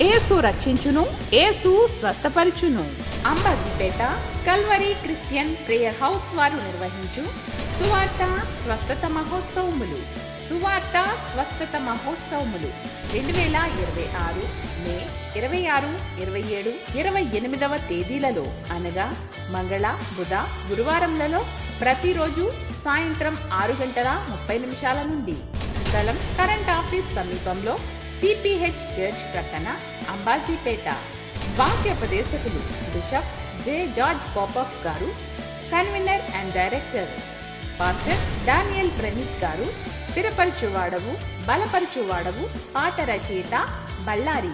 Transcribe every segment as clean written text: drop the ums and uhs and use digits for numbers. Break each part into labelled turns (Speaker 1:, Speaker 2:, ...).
Speaker 1: యేసు రక్షించును, యేసు స్వస్థపరచును. Ambajipeta Calvary Christian prayer house వారు నిర్వహించు సువార్త స్వస్థత మహోత్సవములు. సువార్త స్వస్థత మహోత్సవములు 2026 మే 26, 27, 28వ తేదీలలో అనగా మంగళ, బుధ, గురువారంలలో ప్రతిరోజు సాయంత్రం 6:30 నుండి. స్థలం కరెంట్ ఆఫీస్ సమీపంలో సిపిహెచ్ చర్చ్ ప్రక్కన, అంబాజీపేట. వాక్యోపదేశకులు బిషప్ జె జార్జ్ పాపఫ్ గారు, convener and director pastor Daniel Praneeth గారు. స్థిరపరచువాడవు, బలపరచువాడవు, పాట రచయిత బళ్ళారి.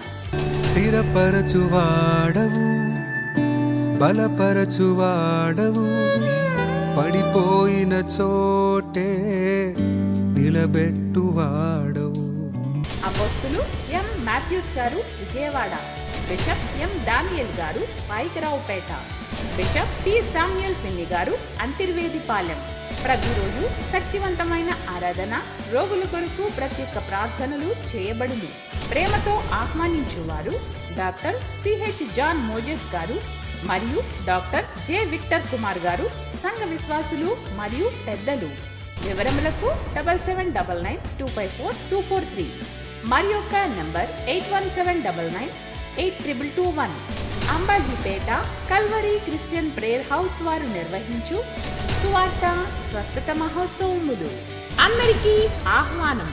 Speaker 2: స్థిరపరచువాడవు, బలపరచువాడవు, పడిపోయిన చోటే నిలబెట్టువాడవు.
Speaker 1: అపోస్తులు ఎం మాథ్యూస్ గారు, విజయవాడ. బిషప్ ఎం డానియల్ గారు, పాయికరావుపేట. బిషప్ పి శామ్యుయల్ ఫిన్ని గారు, అంతర్వేదిపాలెం. ప్రతిరోజు శక్తివంతమైన ఆరాధన, రోగుల కొరకు ప్రత్యేక ప్రార్థనలు చేయబడును. ప్రేమతో ఆహ్వానించువారు డాక్టర్ సిహెచ్ జాన్ మోజెస్ గారు మరియు డాక్టర్ జె విక్టర్ కుమార్ గారు, సంఘ విశ్వాసులు మరియు పెద్దలు. వివరములకు 7799254243 మరి యొక్క number 8179982221. Ambajipeta Calvary Christian prayer house వారు నిర్వహించు సువార్త స్వస్థత మహోత్సవములు. అందరికీ ఆహ్వానం.